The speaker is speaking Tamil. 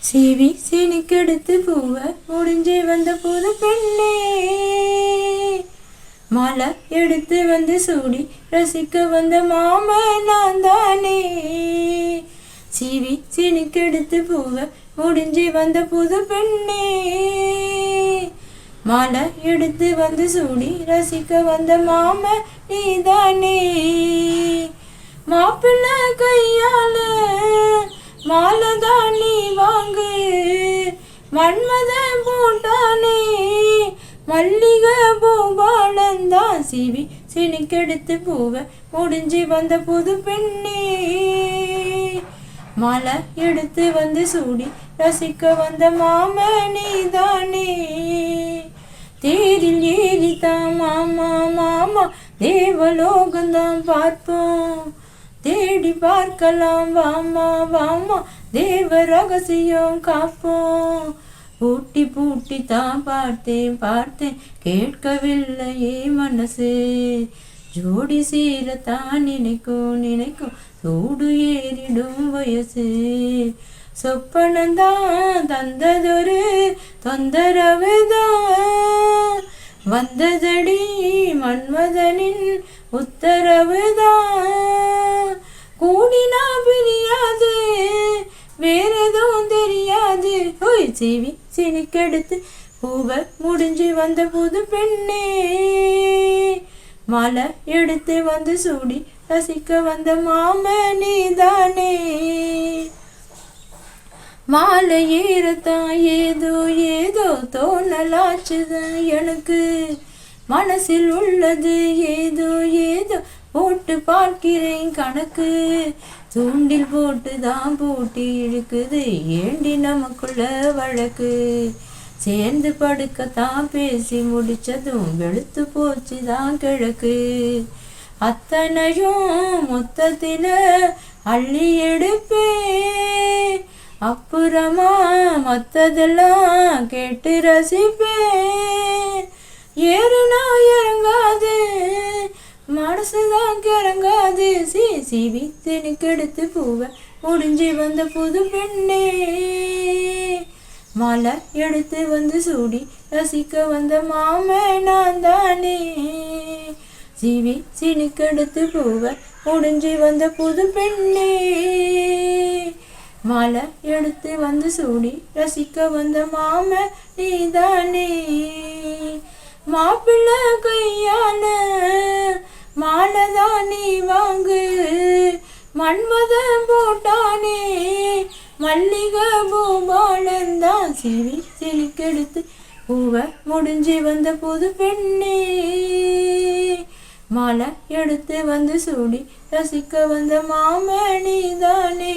சீவி சீனிக்கெடுத்து பூவ முடிஞ்சு வந்த புது பெண்ணே, மாலை எடுத்து வந்து சூடி ரசிக்க வந்த மாம நான் தானே. சீவி சீனிக்கெடுத்து பூவ முடிஞ்சு வந்த புது பெண்ணே, மாலை எடுத்து வந்து சூடி ரசிக்க வந்த மாம நீதானே. மாப்பிள்ளை கையால மாலைதான் நீ வாங்கு, மன்மதன் போட்டானே மல்லிகை பூபாலந்தான். சீவி சீனிக்கெடுத்து பூவ முடிஞ்சு வந்த புது பெண்ணே, மாலை எடுத்து வந்து சூடி ரசிக்க வந்த மாம நீதானே. தேரில் ஏறித்தான் மாமா மாமா தேவலோகந்தான் பார்ப்போம், தேடி பார்க்கலாம் வாமா வாமா தேவ ரகசியம் காப்போம். பூட்டி பூட்டி தான் பார்த்தேன் பார்த்தேன் கேட்கவில்லையே மனசு, ஜோடி சீரத்தான் நினைக்கும் நினைக்கும் சூடு ஏறிடும் வயசு. சொப்பனந்தான் தந்ததொரு தொந்தரவுதான், வந்ததடி மன்மதனின் உத்தரவுதான். கூடினா பிரியாது வேறெதுவும் தெரியாது. ஓய் சீவி சீனிக்கெடுத்து பூவ முடிஞ்சு வந்த புது பெண்ணே, மாலை எடுத்து வந்து சூடி ரசிக்க வந்த மாம நீதானே. மாலை ஏறத்தான் ஏதோ ஏதோ தோணலாச்சுதான் எனக்கு, மனசில் உள்ளது ஏதோ ஏதோ போட்டு பார்க்கிறேன் கணக்கு. தூண்டில் போட்டு தான் பூட்டி இழுக்குது ஏண்டி நமக்குள்ள வழக்கு, சேர்ந்து படுக்கத்தான் பேசி முடிச்சதும் வெளுத்து போச்சு தான் கிழக்கு. அத்தனையும் மொத்தத்தில அள்ளி எடுப்பே, அப்புறமா மற்றதெல்லாம் கேட்டு ரசிப்பேன். ஏறுனா இறங்காது மனசுதான் கிறங்காது. சீவி சீனிக்கெடுத்து பூவ முடிஞ்சு வந்த புது பெண்ணே, மாலை எடுத்து வந்து சூடி ரசிக்க வந்த மாம நான் தானே. சீவி சீனிக்கெடுத்து பூவ முடிஞ்சு வந்த புது பெண்ணே, மாலை எடுத்து வந்து சூடி ரசிக்க வந்த மாம நீதானே. மாப்பிள்ளை கையால மாலைதான் நீ வாங்கு, மன்மதன் போட்டானே மல்லிகை பூபாலந்தான். சீவி சீனிக்கெடுத்து பூவ முடிஞ்சு வந்த புது பெண்ணே, மாலை எடுத்து வந்து சூடி ரசிக்க வந்த மாம நீதானே.